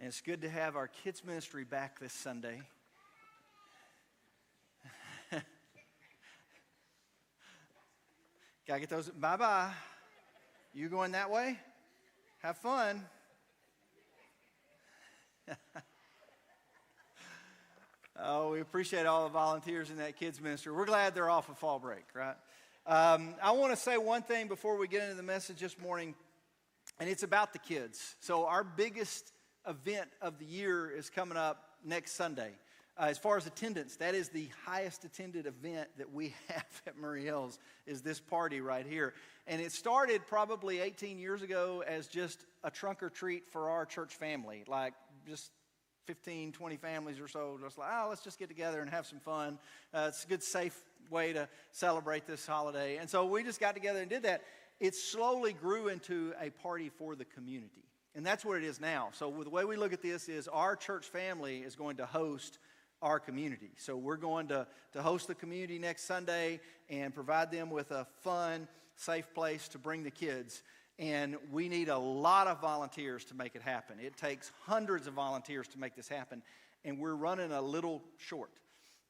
And it's good to have our kids ministry back this Sunday. Gotta get those. Bye-bye. You going that way? Have fun. Oh, we appreciate all the volunteers in that kids ministry. We're glad they're off of fall break, right? I want to say one thing before we get into the message this morning, and it's about the kids. So our biggest event of the year is coming up next Sunday. As far as attendance, that is the highest attended event that we have at Murray Hills, is this party right here. And it started probably 18 years ago as just a trunk or treat for our church family, like just 15, 20 families or so, just like, let's just get together and have some fun. It's a good, safe way to celebrate this holiday. And so we just got together and did that. It slowly grew into a party for the community. And that's what it is now. So the way we look at this is our church family is going to host our community. So we're going to host the community next Sunday and provide them with a fun, safe place to bring the kids. And we need a lot of volunteers to make it happen. It takes hundreds of volunteers to make this happen. And we're running a little short.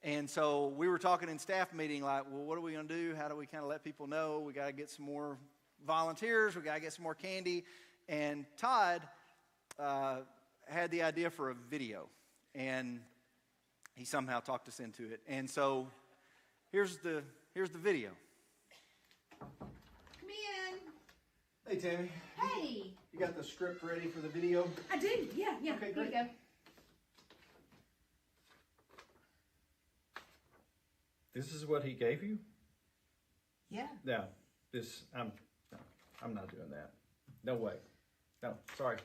And so we were talking in staff meeting like, well, what are we going to do? How do we kind of let people know? We got to get some more volunteers. We got to get some more candy. And Todd had the idea for a video. And he somehow talked us into it. And so here's the video. Come in. Hey, Tammy. Hey. You got the script ready for the video? I do. Yeah. Okay, Here great. you go. This is what he gave you? Yeah. No, I'm not doing that. No way. No, sorry.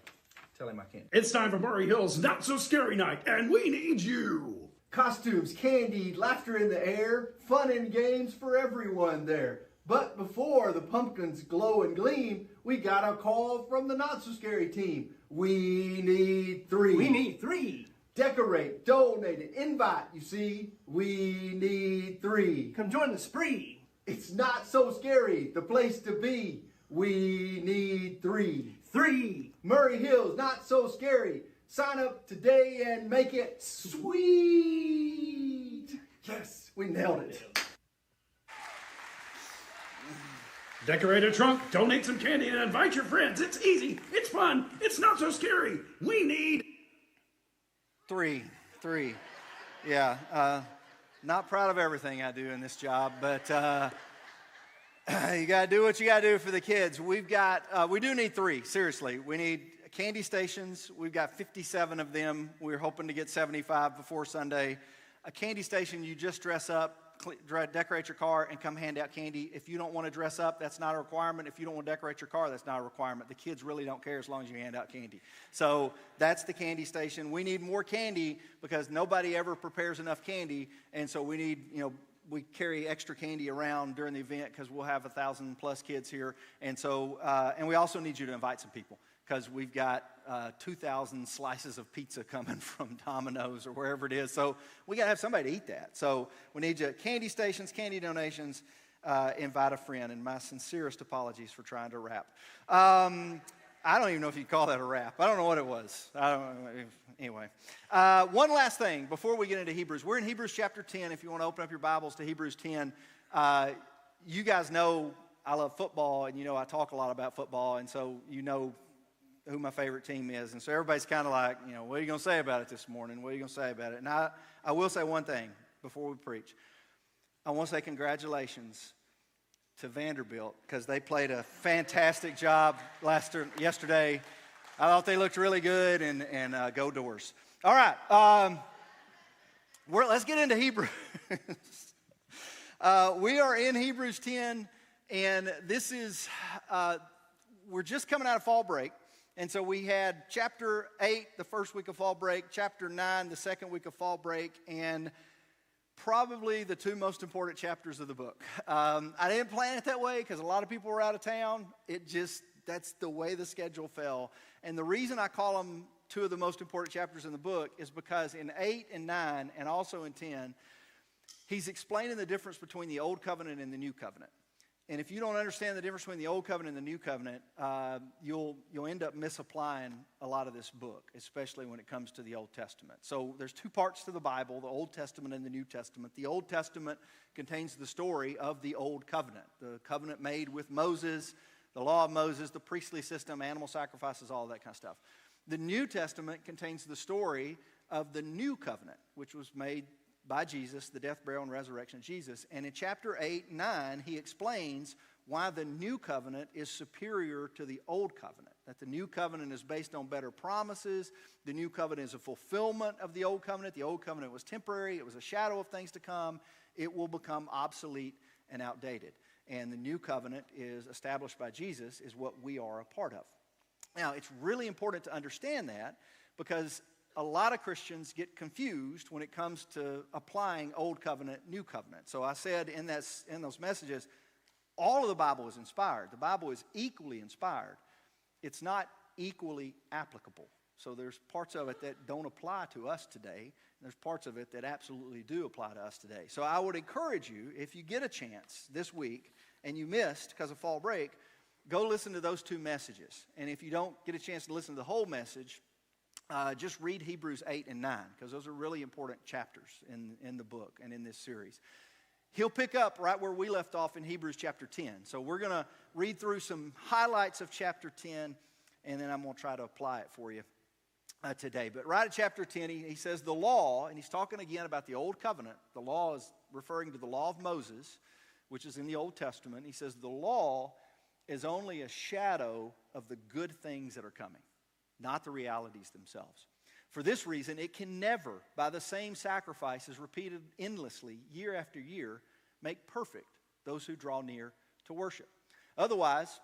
Tell him I can't. It's time for Murray Hill's Not So Scary Night, and we need you! Costumes, candy, laughter in the air, fun and games for everyone there. But before the pumpkins glow and gleam, we got a call from the Not So Scary team. We need 3. We need 3. Decorate, donate, and invite, you see. We need 3. Come join the spree. It's not so scary, the place to be. We need 3. 3. Murray Hills, not so scary. Sign up today and make it sweet. Yes, we nailed it. Decorate a trunk, donate some candy, and invite your friends. It's easy, it's fun, it's not so scary. We need 3. Yeah, not proud of everything I do in this job, but you got to do what you got to do for the kids. We do need 3, seriously. We need candy stations. We've got 57 of them. We're hoping to get 75 before Sunday. A candy station, you just dress up, decorate your car, and come hand out candy. If you don't want to dress up, that's not a requirement. If you don't want to decorate your car, that's not a requirement. The kids really don't care as long as you hand out candy. So that's the candy station. We need more candy because nobody ever prepares enough candy, and so we need, we carry extra candy around during the event because we'll have 1,000 plus kids here. And so, and we also need you to invite some people because we've got 2,000 slices of pizza coming from Domino's or wherever it is. So we got to have somebody to eat that. So we need you candy stations, candy donations, invite a friend. And my sincerest apologies for trying to rap. I don't even know if you'd call that a rap. I don't know what it was. Anyway. One last thing before we get into Hebrews. We're in Hebrews chapter 10. If you want to open up your Bibles to Hebrews 10. You guys know I love football, and I talk a lot about football, and so you know who my favorite team is. And so everybody's kind of like, what are you going to say about it this morning? What are you going to say about it? And I will say one thing before we preach. I want to say congratulations to Vanderbilt because they played a fantastic job yesterday. I thought they looked really good, and go Doors. All right, let's get into Hebrews. We are in Hebrews 10, and this is, we're just coming out of fall break. And so we had chapter 8 the first week of fall break, chapter 9 the second week of fall break, and probably the 2 most important chapters of the book. I didn't plan it that way because a lot of people were out of town. That's the way the schedule fell. And the reason I call them 2 of the most important chapters in the book is because in 8 and 9 and also in 10, he's explaining the difference between the old covenant and the new covenant. And if you don't understand the difference between the Old Covenant and the New Covenant, you'll end up misapplying a lot of this book, especially when it comes to the Old Testament. So there's two parts to the Bible, the Old Testament and the New Testament. The Old Testament contains the story of the Old Covenant, the covenant made with Moses, the law of Moses, the priestly system, animal sacrifices, all of that kind of stuff. The New Testament contains the story of the New Covenant, which was made by Jesus, the death, burial, and resurrection of Jesus. And in chapter 8 and 9, he explains why the New Covenant is superior to the Old Covenant. That the New Covenant is based on better promises. The New Covenant is a fulfillment of the Old Covenant. The Old Covenant was temporary. It was a shadow of things to come. It will become obsolete and outdated. And the New Covenant is established by Jesus, is what we are a part of. Now, it's really important to understand that because a lot of Christians get confused when it comes to applying Old Covenant, New Covenant. So I said in those messages, all of the Bible is inspired. The Bible is equally inspired. It's not equally applicable. So there's parts of it that don't apply to us today. And there's parts of it that absolutely do apply to us today. So I would encourage you, if you get a chance this week and you missed because of fall break, go listen to those two messages. And if you don't get a chance to listen to the whole message, just read Hebrews 8 and 9, because those are really important chapters in the book and in this series. He'll pick up right where we left off in Hebrews chapter 10. So we're going to read through some highlights of chapter 10, and then I'm going to try to apply it for you today. But right at chapter 10, he says the law, and he's talking again about the Old Covenant. The law is referring to the law of Moses, which is in the Old Testament. He says the law is only a shadow of the good things that are coming, not the realities themselves. For this reason, it can never, by the same sacrifices repeated endlessly year after year, make perfect those who draw near to worship. Otherwise,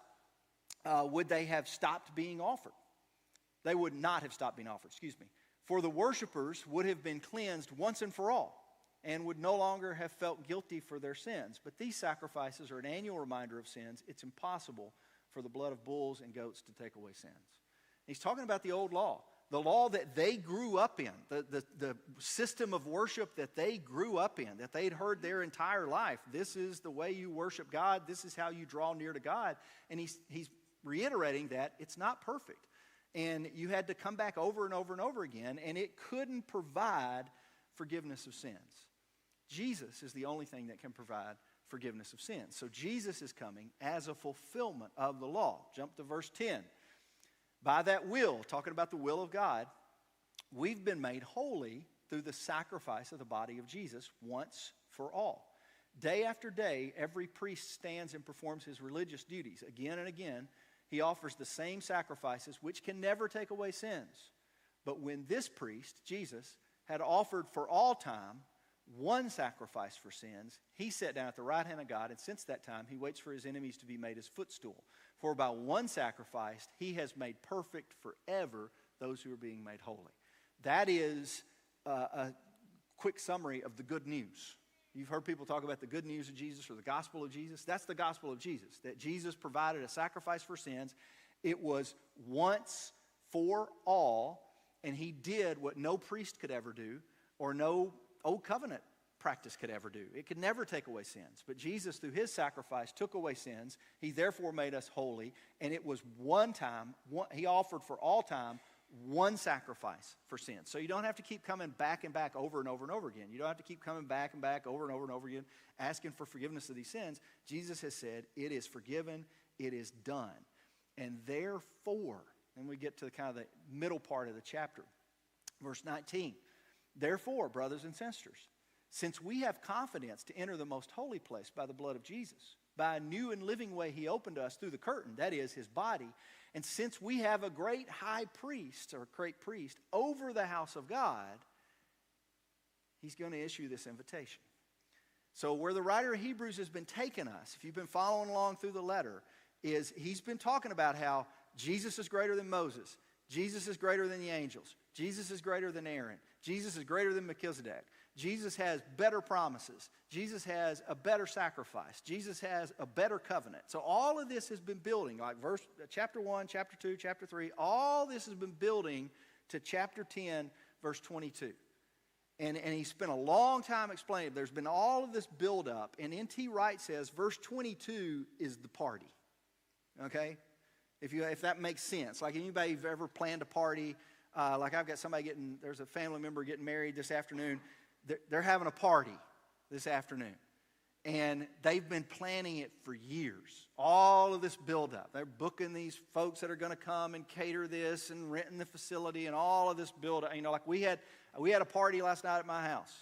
would they have stopped being offered? They would not have stopped being offered, For the worshipers would have been cleansed once and for all, and would no longer have felt guilty for their sins. But these sacrifices are an annual reminder of sins. It's impossible for the blood of bulls and goats to take away sins. He's talking about the old law, the law that they grew up in, the system of worship that they grew up in, that they'd heard their entire life. This is the way you worship God. This is how you draw near to God. And he's reiterating that it's not perfect. And you had to come back over and over and over again, and it couldn't provide forgiveness of sins. Jesus is the only thing that can provide forgiveness of sins. So Jesus is coming as a fulfillment of the law. Jump to verse 10. By that will, talking about the will of God, we've been made holy through the sacrifice of the body of Jesus once for all. Day after day, every priest stands and performs his religious duties. Again and again, he offers the same sacrifices which can never take away sins. But when this priest, Jesus, had offered for all time one sacrifice for sins, he sat down at the right hand of God, and since that time he waits for his enemies to be made his footstool. For by one sacrifice he has made perfect forever those who are being made holy. That is a quick summary of the good news. You've heard people talk about the good news of Jesus or the gospel of Jesus. That's the gospel of Jesus, that Jesus provided a sacrifice for sins. It was once for all, and he did what no priest could ever do or no Old Covenant practice could ever do. It could never take away sins. But Jesus, through his sacrifice, took away sins. He therefore made us holy. And it was one time, he offered for all time, one sacrifice for sins. So you don't have to keep coming back and back over and over and over again. You don't have to keep coming back and back over and over and over again, asking for forgiveness of these sins. Jesus has said, it is forgiven, it is done. And therefore, and we get to kind of the middle part of the chapter, verse 19. Therefore, brothers and sisters, since we have confidence to enter the most holy place by the blood of Jesus, by a new and living way he opened to us through the curtain, that is his body, and since we have a great high priest, or great priest, over the house of God, he's going to issue this invitation. So where the writer of Hebrews has been taking us, if you've been following along through the letter, is he's been talking about how Jesus is greater than Moses, Jesus is greater than the angels, Jesus is greater than Aaron, Jesus is greater than Melchizedek. Jesus has better promises. Jesus has a better sacrifice. Jesus has a better covenant. So all of this has been building, like chapter 1, chapter 2, chapter 3, all this has been building to chapter 10, verse 22. And he spent a long time explaining it. There's been all of this buildup. And N.T. Wright says verse 22 is the party. Okay? If that makes sense. Like anybody who've ever planned a party, like I've got somebody there's a family member getting married this afternoon. They're having a party this afternoon. And they've been planning it for years. All of this buildup. They're booking these folks that are going to come and cater this and renting the facility and all of this buildup. You know, like we had a party last night at my house.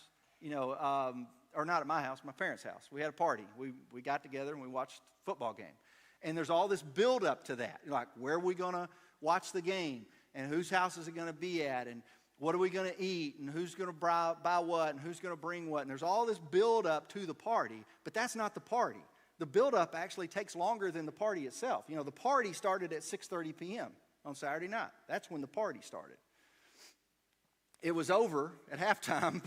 You know, or not at my house, my parents' house. We had a party. We got together and we watched a football game. And there's all this buildup to that. Like, where are we going to watch the game? And whose house is it going to be at? And what are we going to eat? And who's going to buy what? And who's going to bring what? And there's all this build-up to the party, but that's not the party. The build-up actually takes longer than the party itself. You know, the party started at 6:30 p.m. on Saturday night. That's when the party started. It was over at halftime,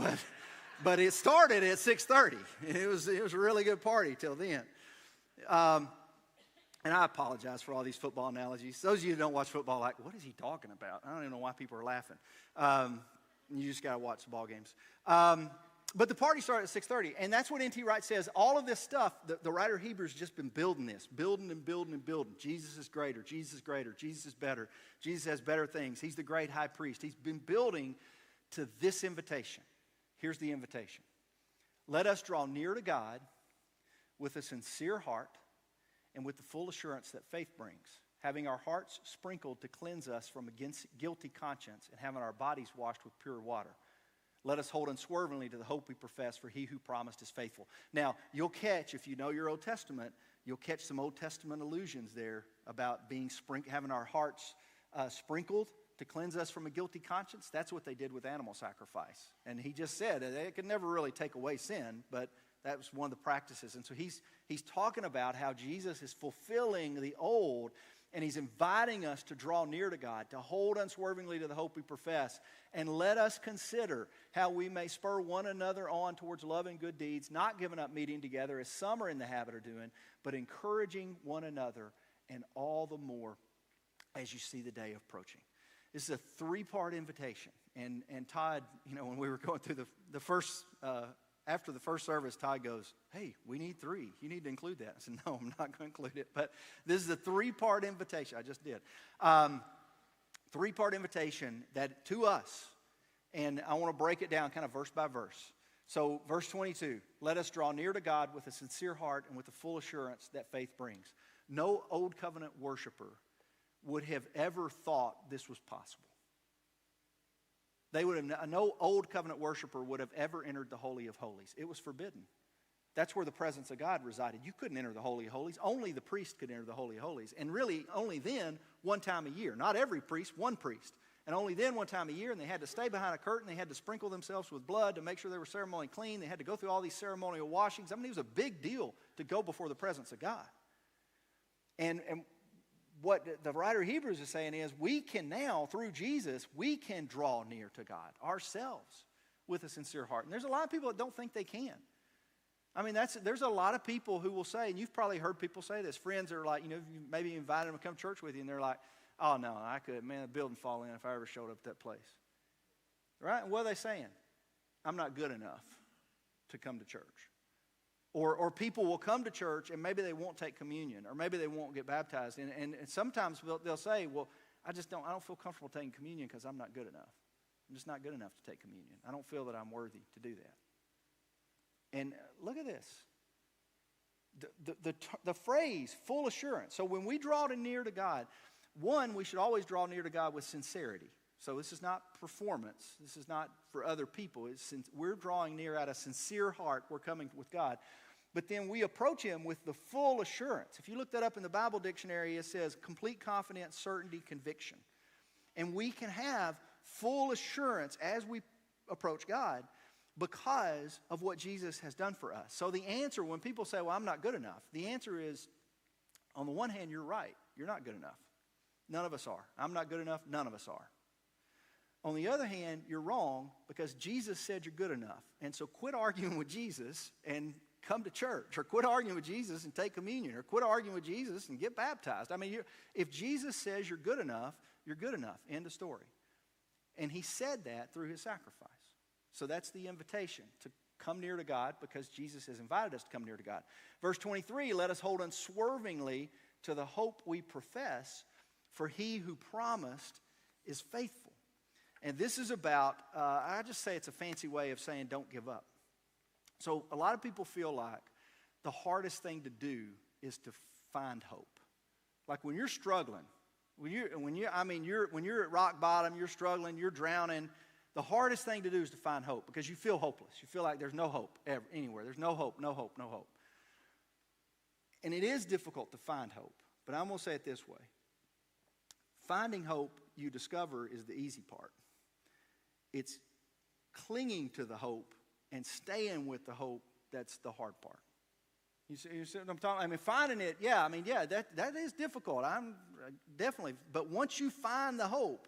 but it started at 6:30. It was a really good party till then. And I apologize for all these football analogies. Those of you who don't watch football, like, what is he talking about? I don't even know why people are laughing. You just got to watch the ball games. But the party started at 6:30, and that's what N.T. Wright says. All of this stuff, the writer of Hebrews has just been building this, building and building and building. Jesus is greater. Jesus is greater. Jesus is better. Jesus has better things. He's the great high priest. He's been building to this invitation. Here's the invitation. Let us draw near to God with a sincere heart and with the full assurance that faith brings, having our hearts sprinkled to cleanse us from a guilty conscience and having our bodies washed with pure water. Let us hold unswervingly to the hope we profess, for he who promised is faithful. Now, you'll catch, if you know your Old Testament, you'll catch some Old Testament allusions there about having our hearts sprinkled to cleanse us from a guilty conscience. That's what they did with animal sacrifice. And he just said it could never really take away sin, but that was one of the practices. And so he's talking about how Jesus is fulfilling the old, and he's inviting us to draw near to God, to hold unswervingly to the hope we profess, and let us consider how we may spur one another on towards love and good deeds, not giving up meeting together as some are in the habit of doing, but encouraging one another, and all the more as you see the day approaching. This is a three-part invitation. And Todd, you know, when we were going through the first after the first service, Todd goes, hey, we need three. You need to include that. I said, no, I'm not going to include it. But this is a three-part invitation. I just did. Three-part invitation that to us. And I want to break it down kind of verse by verse. So verse 22, let us draw near to God with a sincere heart and with the full assurance that faith brings. No old covenant worshiper would have ever thought this was possible. No old covenant worshiper would have ever entered the Holy of Holies. It was forbidden. That's where the presence of God resided. You couldn't enter the Holy of Holies. Only the priest could enter the Holy of Holies. And really, only then, one time a year. Not every priest, one priest. And only then, one time a year, and they had to stay behind a curtain. They had to sprinkle themselves with blood to make sure they were ceremonially clean. They had to go through all these ceremonial washings. I mean, it was a big deal to go before the presence of God. And what the writer of Hebrews is saying is we can now, through Jesus, we can draw near to God ourselves with a sincere heart. And there's a lot of people that don't think they can. I mean, there's a lot of people who will say, and you've probably heard people say this, friends are like, you know, you maybe invited them to come to church with you, and they're like, oh, no, I could, man, the building fall in if I ever showed up at that place. Right? And what are they saying? I'm not good enough to come to church. Or people will come to church and maybe they won't take communion, or maybe they won't get baptized. And sometimes they'll say, well, I don't feel comfortable taking communion because I'm not good enough. I'm just not good enough to take communion. I don't feel that I'm worthy to do that. And look at this. The phrase, full assurance. So when we draw near to God, one, we should always draw near to God with sincerity. So this is not performance. This is not for other people. We're drawing near out of sincere heart. We're coming with God. But then we approach him with the full assurance. If you look that up in the Bible dictionary, it says complete confidence, certainty, conviction. And we can have full assurance as we approach God because of what Jesus has done for us. So the answer, when people say, well, I'm not good enough, the answer is, on the one hand, you're right. You're not good enough. None of us are. I'm not good enough. None of us are. On the other hand, you're wrong because Jesus said you're good enough. And so quit arguing with Jesus and come to church, or quit arguing with Jesus and take communion, or quit arguing with Jesus and get baptized. I mean, if Jesus says you're good enough, you're good enough. End of story. And he said that through his sacrifice. So that's the invitation, to come near to God because Jesus has invited us to come near to God. Verse 23, let us hold unswervingly to the hope we profess, for he who promised is faithful. And this is about, I just say it's a fancy way of saying don't give up. So a lot of people feel like the hardest thing to do is to find hope. Like when you're struggling, when you're at rock bottom, you're struggling, you're drowning, the hardest thing to do is to find hope because you feel hopeless. You feel like there's no hope anywhere. There's no hope, no hope, no hope. And it is difficult to find hope, but I'm going to say it this way. Finding hope, you discover, is the easy part. It's clinging to the hope and staying with the hope that's the hard part. You see what I'm talking? I mean, finding it, that is difficult. Definitely. But once you find the hope,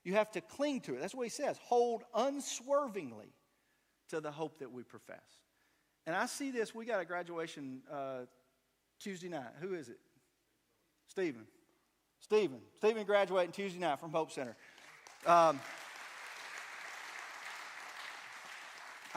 you have to cling to it. That's what he says. Hold unswervingly to the hope that we profess. And I see this. We got a graduation Tuesday night. Who is it? Stephen. Stephen graduating Tuesday night from Hope Center. I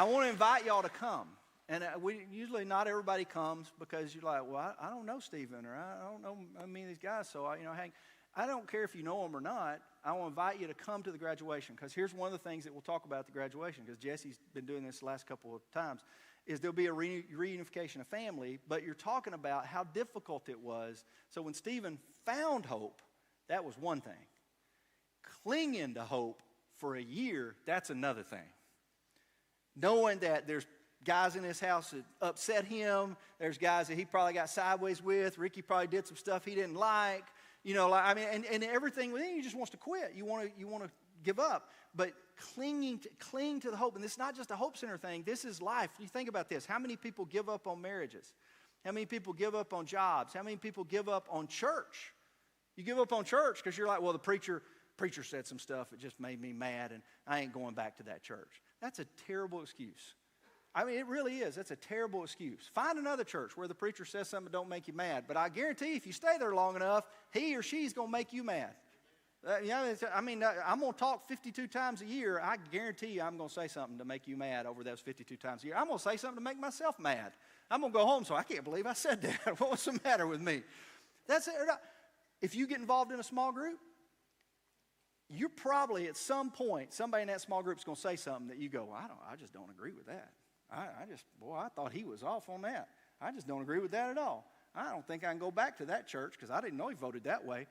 want to invite y'all to come. And usually not everybody comes because you're like, well, I don't know Stephen, or I don't know these guys, so I don't care if you know them or not. I want to invite you to come to the graduation because here's one of the things that we'll talk about at the graduation, because Jesse's been doing this the last couple of times, is there'll be a reunification of family, but you're talking about how difficult it was. So when Stephen found hope, that was one thing. Clinging to hope for a year, that's another thing. Knowing that there's guys in his house that upset him, there's guys that he probably got sideways with, Ricky probably did some stuff he didn't like, and everything within you just wants to quit. You want to give up. But cling to the hope, and this is not just a Hope Center thing, this is life. You think about this. How many people give up on marriages? How many people give up on jobs? How many people give up on church? You give up on church because you're like, well, the preacher said some stuff that just made me mad, and I ain't going back to that church. That's a terrible excuse. I mean, it really is. That's a terrible excuse. Find another church where the preacher says something that don't make you mad. But I guarantee if you stay there long enough, he or she's going to make you mad. I'm going to talk 52 times a year. I guarantee you I'm going to say something to make you mad over those 52 times a year. I'm going to say something to make myself mad. I'm going to go home, so I can't believe I said that. What's the matter with me? That's it. If you get involved in a small group, you're probably at some point, somebody in that small group is going to say something that you go, well, I just don't agree with that. I thought he was off on that. I just don't agree with that at all. I don't think I can go back to that church because I didn't know he voted that way.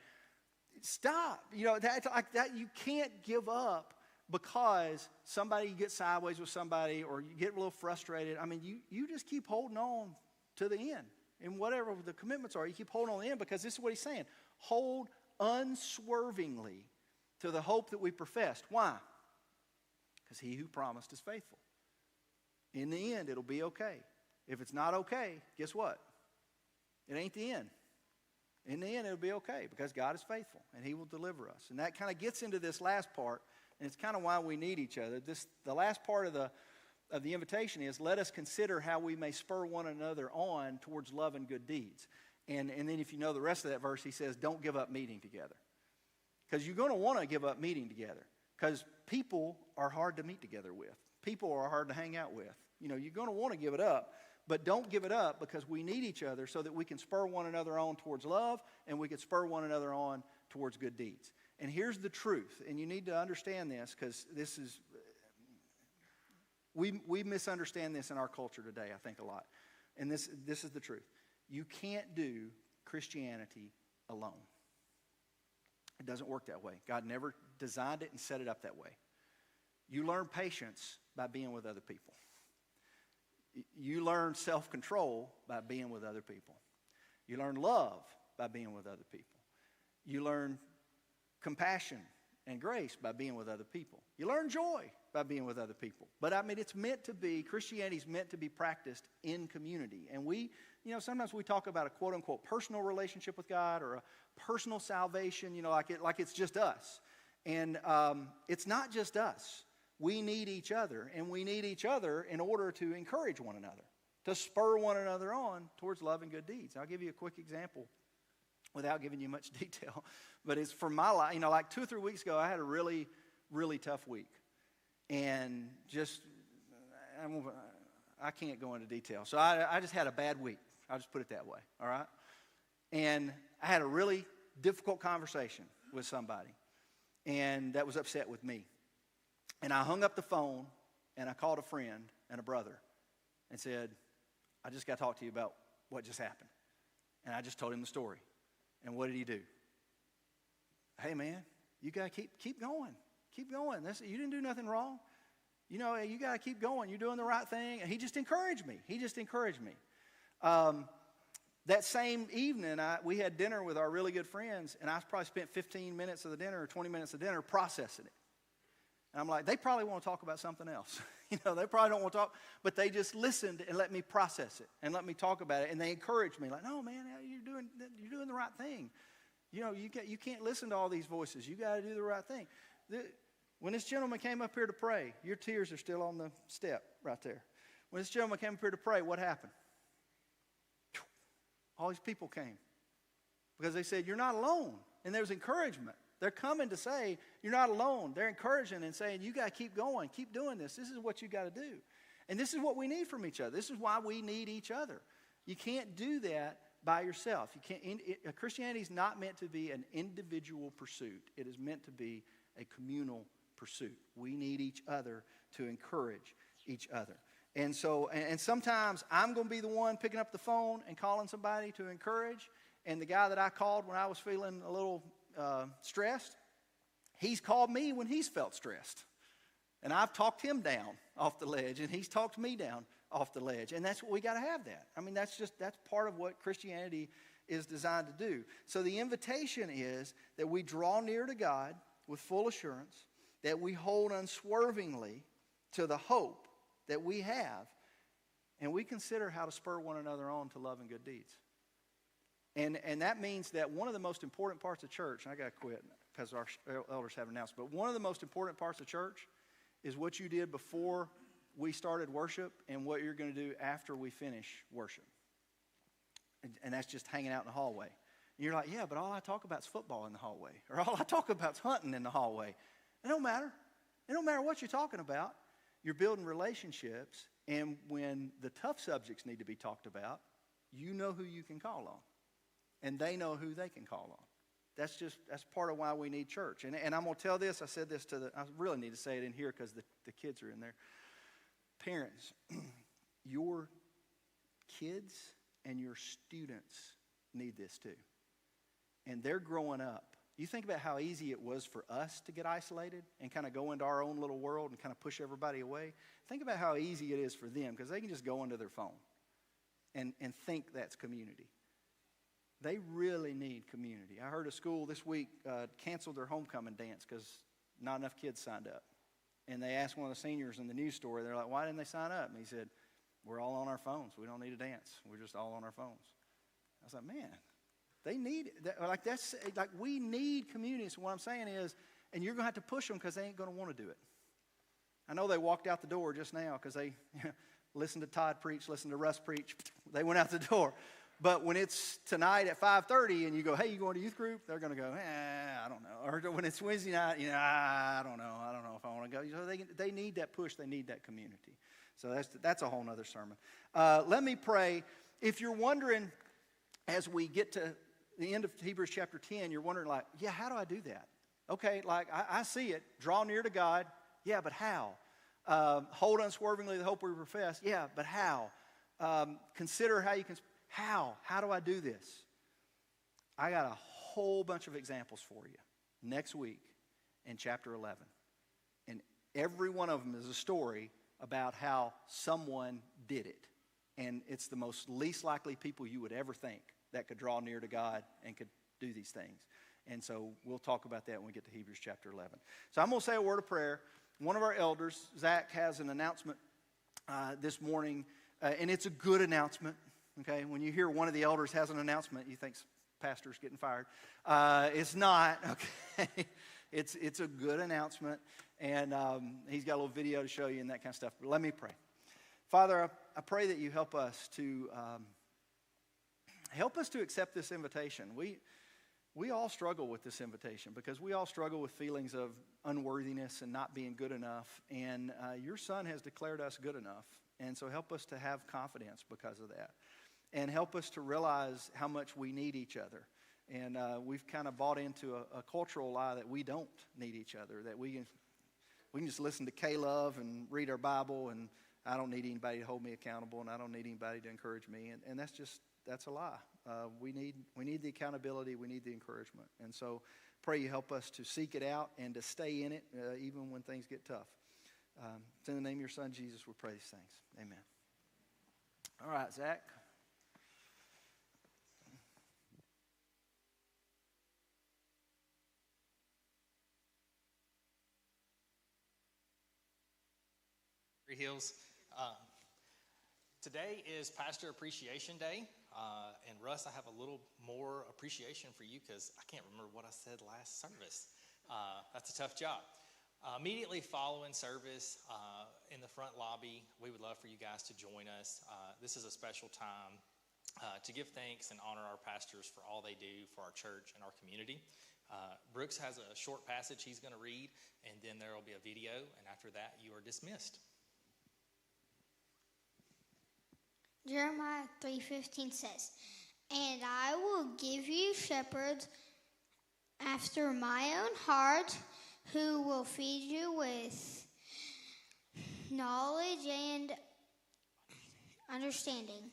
Stop. That's like that. You can't give up because somebody gets sideways with somebody or you get a little frustrated. I mean, you just keep holding on to the end. And whatever the commitments are, you keep holding on to the end because this is what he's saying. Hold unswervingly to the hope that we professed. Why? Because he who promised is faithful. In the end, it'll be okay. If it's not okay, guess what? It ain't the end. In the end, it'll be okay because God is faithful and he will deliver us. And that kind of gets into this last part, and it's kind of why we need each other. The last part of the invitation is, let us consider how we may spur one another on towards love and good deeds. And then if you know the rest of that verse, he says, don't give up meeting together. Because you're going to want to give up meeting together because people are hard to meet together with. People are hard to hang out with. You're going to want to give it up, but don't give it up because we need each other so that we can spur one another on towards love and we can spur one another on towards good deeds. And here's the truth, and you need to understand this because we misunderstand this in our culture today, I think, a lot. And this is the truth. You can't do Christianity alone. It doesn't work that way. God never designed it and set it up that way. You learn patience by being with other people. You learn self-control by being with other people. You learn love by being with other people. You learn compassion and grace by being with other people. You learn joy by being with other people. But Christianity is meant to be practiced in community. And sometimes we talk about a quote-unquote personal relationship with God or a personal salvation, like it's just us. And it's not just us. We need each other, and we need each other in order to encourage one another, to spur one another on towards love and good deeds. I'll give you a quick example without giving you much detail, but it's from my life. Like 2 or 3 weeks ago, I had a really, really tough week. And just I can't go into detail. So I just had a bad week. I'll just put it that way, all right? And I had a really difficult conversation with somebody, and that was upset with me. And I hung up the phone, and I called a friend and a brother and said, I just got to talk to you about what just happened. And I just told him the story. And what did he do? Hey, man, you got to keep going. Keep going. You didn't do nothing wrong. You know, you got to keep going. You're doing the right thing. And he just encouraged me. That same evening, we had dinner with our really good friends, and I probably spent 15 minutes of the dinner or 20 minutes of dinner processing it. And I'm like, they probably want to talk about something else. You know, they probably don't want to talk, but they just listened and let me process it and let me talk about it, and they encouraged me, like, no, man, you're doing the right thing. You know, you can't listen to all these voices. You got to do the right thing. When this gentleman came up here to pray, your tears are still on the step right there. When this gentleman came up here to pray, what happened? All these people came because they said, you're not alone. And there was encouragement. They're coming to say, you're not alone. They're encouraging and saying, you got to keep going. Keep doing this. This is what you got to do. And this is what we need from each other. This is why we need each other. You can't do that by yourself. Christianity is not meant to be an individual pursuit. It is meant to be a communal pursuit. We need each other to encourage each other. And so, and sometimes I'm going to be the one picking up the phone and calling somebody to encourage. And the guy that I called when I was feeling a little stressed, he's called me when he's felt stressed. And I've talked him down off the ledge, and he's talked me down off the ledge. And that's what we got to have that. I mean, that's part of what Christianity is designed to do. So the invitation is that we draw near to God with full assurance, that we hold unswervingly to the hope that we have, and we consider how to spur one another on to love and good deeds. And that means that one of the most important parts of church, and I got to quit because our elders have announced, but one of the most important parts of church is what you did before we started worship and what you're going to do after we finish worship. And that's just hanging out in the hallway. And you're like, yeah, but all I talk about is football in the hallway, or all I talk about is hunting in the hallway. It don't matter. It don't matter what you're talking about. You're building relationships, and when the tough subjects need to be talked about, you know who you can call on, and they know who they can call on. That's part of why we need church. And I'm going to tell this. I said this I really need to say it in here because the kids are in there. Parents, your kids and your students need this too. And they're growing up. You think about how easy it was for us to get isolated and kind of go into our own little world and kind of push everybody away. Think about how easy it is for them because they can just go into their phone and think that's community. They really need community. I heard a school this week canceled their homecoming dance because not enough kids signed up. And they asked one of the seniors in the news story, they're like, why didn't they sign up? And he said, we're all on our phones. We don't need a dance. We're just all on our phones. I was like, man. They need it. We need community. So what I'm saying is, and you're going to have to push them because they ain't going to want to do it. I know they walked out the door just now because they listened to Todd preach, listened to Russ preach. They went out the door. But when it's tonight at 5:30 and you go, hey, you going to youth group? They're going to go, I don't know. Or when it's Wednesday night, I don't know. I don't know if I want to go. So they need that push. They need that community. So that's a whole nother sermon. Let me pray. If you're wondering, as we get to the end of Hebrews chapter 10, you're wondering like, yeah, how do I do that? Okay, like I see it. Draw near to God. Yeah, but how? Hold unswervingly the hope we profess. Yeah, but how? Consider how you can. How? How do I do this? I got a whole bunch of examples for you next week in chapter 11. And every one of them is a story about how someone did it. And it's the most least likely people you would ever think that could draw near to God and could do these things. And so we'll talk about that when we get to Hebrews chapter 11. So I'm going to say a word of prayer. One of our elders, Zach, has an announcement this morning, and it's a good announcement. Okay, when you hear one of the elders has an announcement, you think pastor's getting fired. It's not. Okay, it's a good announcement, and he's got a little video to show you and that kind of stuff. But let me pray. Father, I pray that you help us to accept this invitation. we all struggle with this invitation because we all struggle with feelings of unworthiness and not being good enough. And your son has declared us good enough. And so help us to have confidence because of that. And help us to realize how much we need each other. And we've kind of bought into a cultural lie that we don't need each other, that we can just listen to K-Love and read our Bible, and I don't need anybody to hold me accountable, and I don't need anybody to encourage me. And that's a lie. We need the accountability. We need the encouragement. And so pray you help us to seek it out and to stay in it even when things get tough. It's in the name of your son, Jesus, we pray these things. Amen. All right, Zach. Hills. Today is Pastor Appreciation Day, and Russ, I have a little more appreciation for you because I can't remember what I said last service. That's a tough job. Immediately following service in the front lobby, we would love for you guys to join us. This is a special time to give thanks and honor our pastors for all they do for our church and our community. Brooks has a short passage he's going to read, and then there will be a video, and after that, you are dismissed. Jeremiah 3:15 says, "And I will give you shepherds after my own heart, who will feed you with knowledge and understanding."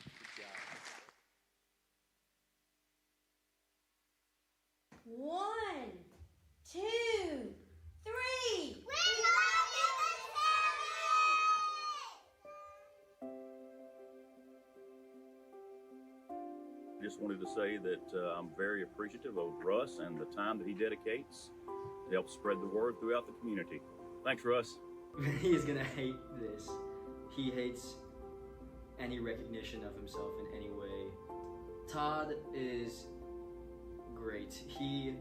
Good job. 1, 2, 3. Just wanted to say that I'm very appreciative of Russ and the time that he dedicates to help spread the word throughout the community. Thanks, Russ. He's gonna hate this. He hates any recognition of himself in any way. Todd is great. He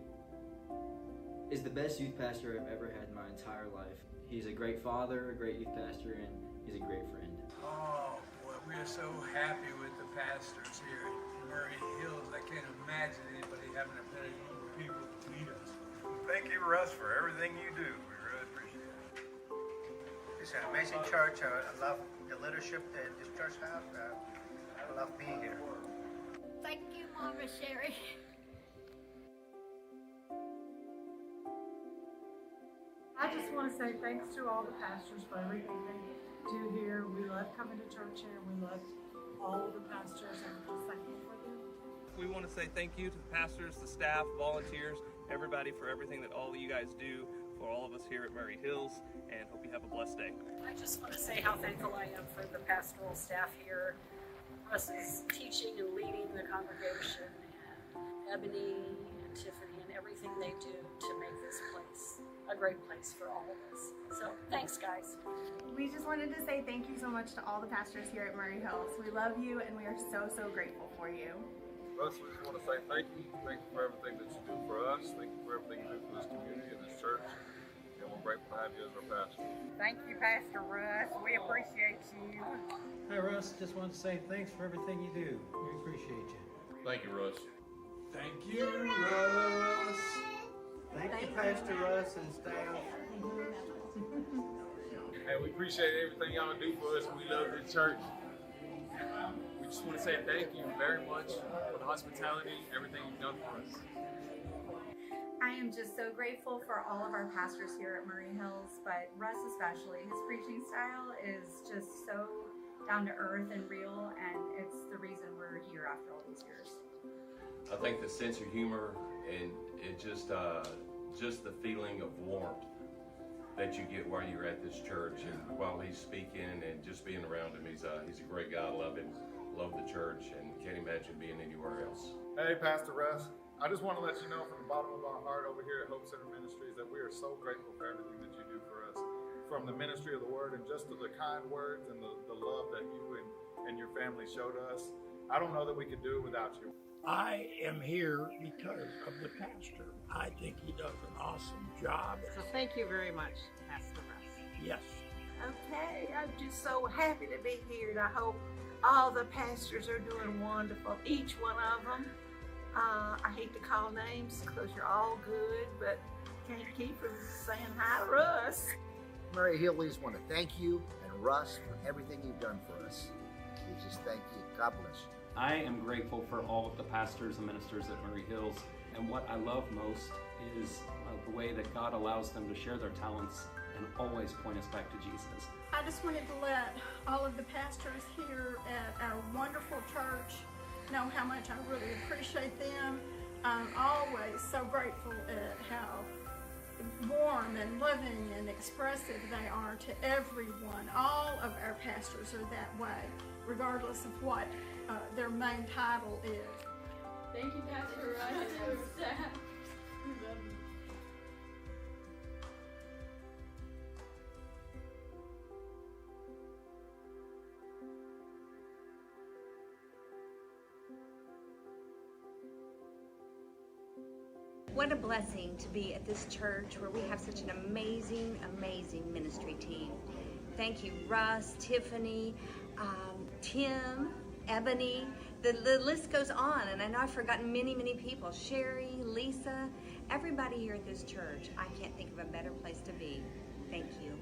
is the best youth pastor I've ever had in my entire life. He's a great father, a great youth pastor, and he's a great friend. Oh, boy, we are so happy with the pastors here in Murray Hills. I can't imagine anybody having a better group of people to lead us. Thank you, Russ, for everything you do. We really appreciate it. It's an amazing church. I love the leadership at this church house. I love being here. Thank you, Mama Sherry. I just want to say thanks to all the pastors for everything they do here. We love coming to church here. We love all of the pastors, and we're just thankful for them. We want to say thank you to the pastors, the staff, volunteers, everybody for everything that all of you guys do for all of us here at Murray Hills, and hope you have a blessed day. I just want to say how thankful I am for the pastoral staff here. Russ's teaching and leading the congregation, and Ebony and Tiffany and everything they do to make this place a great place for all of us. So thanks, guys. We just wanted to say thank you so much to all the pastors here at Murray Hills. We love you, and we are so, so grateful for you. Russ, we just want to say thank you. Thank you for everything that you do for us. Thank you for everything you do for this community and this church. And we're grateful to have you as our pastor. Thank you, Pastor Russ. We appreciate you. Hi, Russ. Just wanted to say thanks for everything you do. We appreciate you. Thank you, Russ. Thank you, Russ. Thank you, Pastor Russ and staff. Hey, we appreciate everything y'all do for us. We love the church. We just want to say thank you very much for the hospitality, everything you've done for us. I am just so grateful for all of our pastors here at Murray Hills, but Russ especially. His preaching style is just so down to earth and real, and it's the reason we're here after all these years. I think the sense of humor and it just the feeling of warmth that you get while you're at this church and while he's speaking and just being around him. He's a great guy. I love him. Love the church and can't imagine being anywhere else. Hey, Pastor Russ. I just want to let you know from the bottom of our heart over here at Hope Center Ministries that we are so grateful for everything that you do for us. From the ministry of the word and just to the kind words and the love that you and your family showed us. I don't know that we could do it without you. I am here because of the pastor. I think he does an awesome job. So thank you very much, Pastor Russ. Yes. Okay, I'm just so happy to be here, and I hope All the pastors are doing wonderful, each one of them. I hate to call names because you're all good, but can't keep from saying hi to Russ. Murray Hillies want to thank you and Russ for everything you've done for us. We just thank you. God bless you. I am grateful for all of the pastors and ministers at Murray Hills, and what I love most is the way that God allows them to share their talents and always point us back to Jesus. I just wanted to let all of the pastors here at our wonderful church know how much I really appreciate them. I'm always so grateful at how warm and loving and expressive they are to everyone. All of our pastors are that way, regardless of what their main title is. Thank you, Pastor Russ and your staff. We love you. What a blessing to be at this church where we have such an amazing, amazing ministry team. Thank you, Russ, Tiffany, Tim, Ebony. The list goes on, and I know I've forgotten many, many people. Sherry, Lisa, everybody here at this church. I can't think of a better place to be. Thank you.